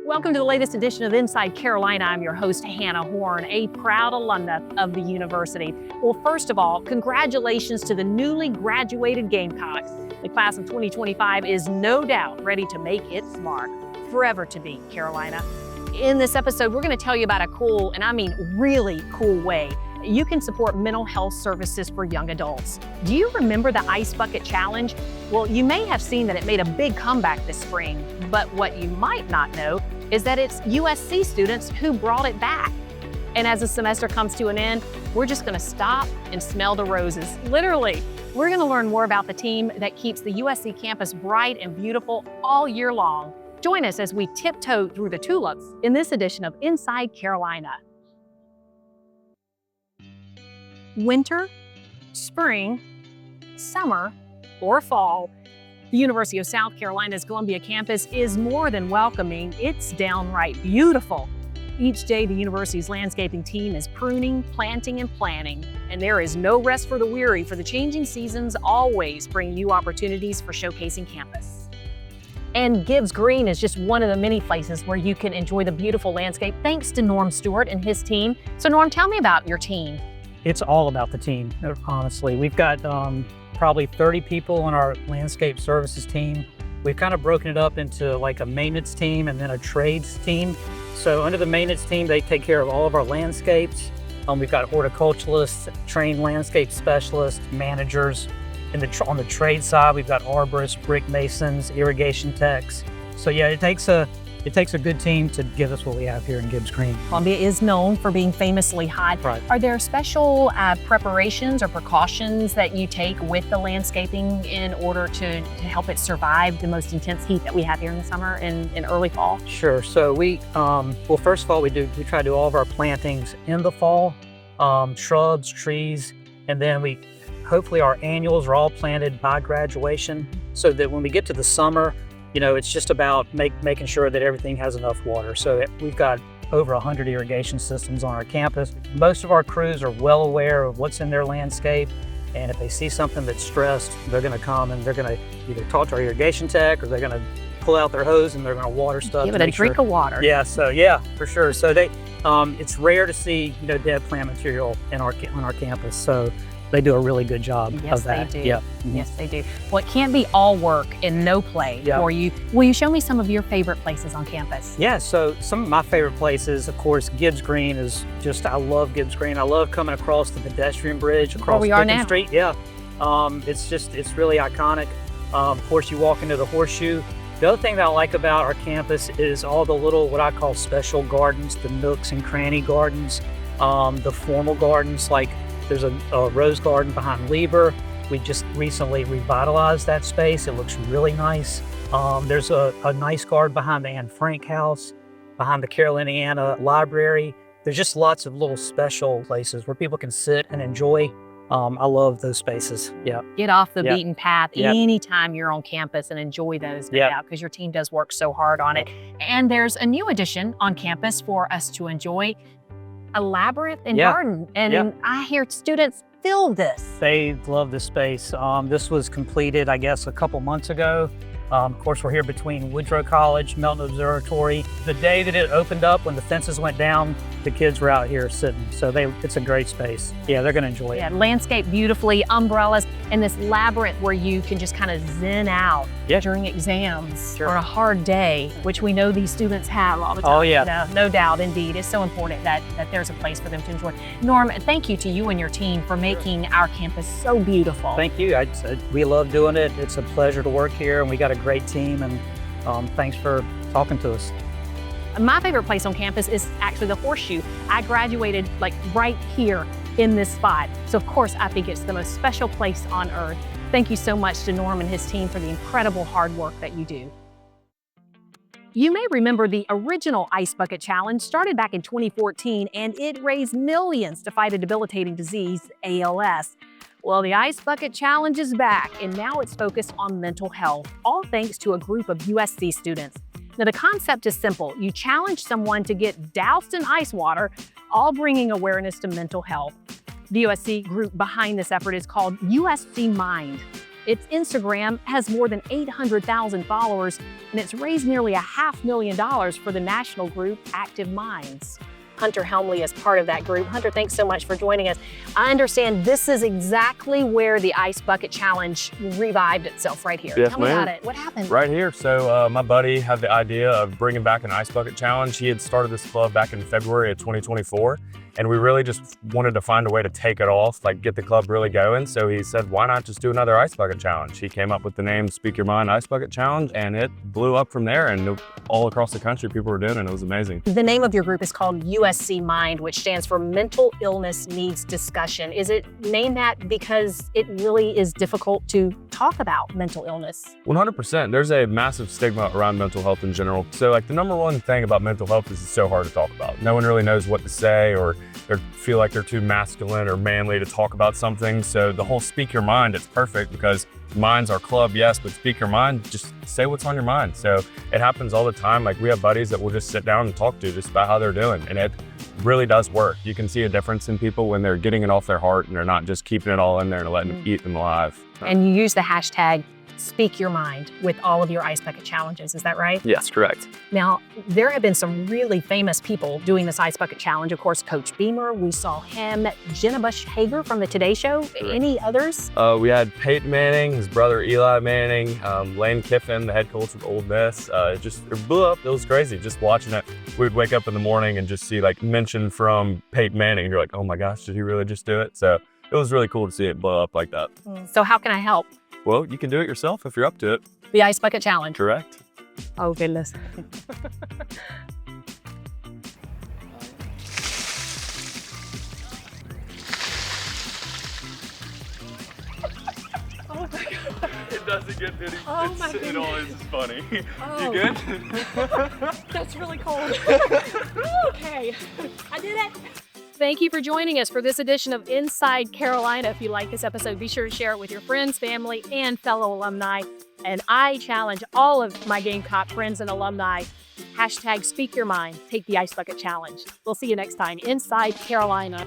Welcome to the latest edition of Inside Carolina. I'm your host, Hannah Horn, a proud alumna of the university. Well, first of all, congratulations to the newly graduated Gamecocks. The class of 2025 is no doubt ready to make its mark, forever to be Carolina. In this episode, we're going to tell you about a cool, and I mean really cool way you can support mental health services for young adults. Do you remember the Ice Bucket Challenge? Well, you may have seen that it made a big comeback this spring, but what you might not know is that it's USC students who brought it back. And as the semester comes to an end, we're just gonna stop and smell the roses, literally. We're gonna learn more about the team that keeps the USC campus bright and beautiful all year long. Join us as we tiptoe through the tulips in this edition of Inside Carolina. Winter, spring, summer, or fall, the University of South Carolina's Columbia campus is more than welcoming. It's downright beautiful. Each day, the university's landscaping team is pruning, planting, and planning, and there is no rest for the weary, for the changing seasons always bring new opportunities for showcasing campus. And Gibbs Green is just one of the many places where you can enjoy the beautiful landscape thanks to Norm Stewart and his team. So Norm, tell me about your team. It's all about the team, honestly. We've got probably 30 people on our landscape services team. We've kind of broken it up into like a maintenance team and then a trades team. So under the maintenance team, they take care of all of our landscapes. We've got horticulturalists, trained landscape specialists, managers. On the trade side, we've got arborists, brick masons, irrigation techs. So yeah, it takes a good team to give us what we have here in Gibbs Green. Columbia is known for being famously hot. Right. Are there special preparations or precautions that you take with the landscaping in order to help it survive the most intense heat that we have here in the summer and in early fall? Sure. So we, well, first of all, we try to do all of our plantings in the fall, shrubs, trees, and then hopefully our annuals are all planted by graduation so that when we get to the summer, you know, it's just about making sure that everything has enough water. So we've got over 100 irrigation systems on our campus. Most of our crews are well aware of what's in their landscape. And if they see something that's stressed, they're gonna come and they're gonna either talk to our irrigation tech or they're gonna pull out their hose and they're gonna water stuff. Give it a drink of water. Yeah, so yeah, for sure. So it's rare to see, you know, dead plant material on our campus. So they do a really good job of that. Yes, they do. Yep. Yes, they do. Well, it can't be all work and no play for you. Will you show me some of your favorite places on campus? Yeah, so some of my favorite places, of course, Gibbs Green is just, I love Gibbs Green. I love coming across the pedestrian bridge across Pickens Street. Yeah, it's really iconic. Of course, you walk into the Horseshoe. The other thing that I like about our campus is all the little, what I call special gardens, the nooks and cranny gardens, the formal gardens, like there's a rose garden behind Lieber. We just recently revitalized that space. It looks really nice. There's a nice garden behind the Anne Frank house, behind the Carroll, Indiana library. There's just lots of little special places where people can sit and enjoy. I love those spaces. Yeah. Get off the beaten path anytime you're on campus and enjoy those now because your team does work so hard on it. And there's a new addition on campus for us to enjoy. A labyrinth and garden, and I hear students feel this. They love this space. This was completed, I guess, a couple months ago. Of course, we're here between Woodrow College, Melton Observatory. The day that it opened up, when the fences went down, the kids were out here sitting. So it's a great space. Yeah, they're gonna enjoy it. Yeah, landscape beautifully, umbrellas, and this labyrinth where you can just kind of zen out during exams or a hard day, which we know these students have all the time. Oh yeah. No doubt, indeed. It's so important that there's a place for them to enjoy. Norm, thank you to you and your team for making our campus so beautiful. Thank you. We love doing it. It's a pleasure to work here, and we got a great team, and thanks for talking to us. My favorite place on campus is actually the Horseshoe. I graduated like right here in this spot. So of course I think it's the most special place on earth. Thank you so much to Norm and his team for the incredible hard work that you do. You may remember the original Ice Bucket Challenge started back in 2014, and it raised millions to fight a debilitating disease, ALS. Well, the Ice Bucket Challenge is back, and now it's focused on mental health, all thanks to a group of USC students. Now, the concept is simple. You challenge someone to get doused in ice water, all bringing awareness to mental health. The USC group behind this effort is called USC Mind. Its Instagram has more than 800,000 followers, and it's raised nearly $500,000 for the national group Active Minds. Hunter Helmley is part of that group. Hunter, thanks so much for joining us. I understand this is exactly where the Ice Bucket Challenge revived itself, right here. Yes, Tell me about it. What happened? Right here. So my buddy had the idea of bringing back an Ice Bucket Challenge. He had started this club back in February of 2024. And we really just wanted to find a way to take it off, like get the club really going. So he said, why not just do another Ice Bucket Challenge? He came up with the name Speak Your Mind Ice Bucket Challenge, and it blew up from there. And all across the country, people were doing it. It was amazing. The name of your group is called USC Mind, which stands for Mental Illness Needs Discussion. Is it named that because it really is difficult to talk about mental illness? 100%. There's a massive stigma around mental health in general. So like the number one thing about mental health is it's so hard to talk about. No one really knows what to say, or they feel like they're too masculine or manly to talk about something. So the whole Speak Your Mind, it's perfect because Mind's our club, yes, but Speak Your Mind, just say what's on your mind. So it happens all the time. Like we have buddies that we'll just sit down and talk to just about how they're doing. And it really does work. You can see a difference in people when they're getting it off their heart and they're not just keeping it all in there and letting them eat them alive. And you use the hashtag Speak Your Mind with all of your Ice Bucket Challenges, is that right? Yes, correct. Now, there have been some really famous people doing this Ice Bucket Challenge. Of course, Coach Beamer, we saw him, Jenna Bush Hager from the Today Show. Correct. Any others? We had Peyton Manning, his brother Eli Manning, Lane Kiffin, the head coach of Ole Miss. It blew up. It was crazy just watching it. We would wake up in the morning and just see like mention from Peyton Manning. You're like, oh my gosh, did he really just do it? So it was really cool to see it blow up like that. So how can I help? Well, you can do it yourself if you're up to it. The Ice Bucket Challenge. Correct. Oh, goodness. Oh my God. It doesn't get pity. Oh my it always is funny. Oh. You good? That's really cold. Okay, I did it. Thank you for joining us for this edition of Inside Carolina. If you like this episode, be sure to share it with your friends, family, and fellow alumni. And I challenge all of my Gamecock friends and alumni, hashtag Speak Your Mind, take the Ice Bucket Challenge. We'll see you next time, Inside Carolina.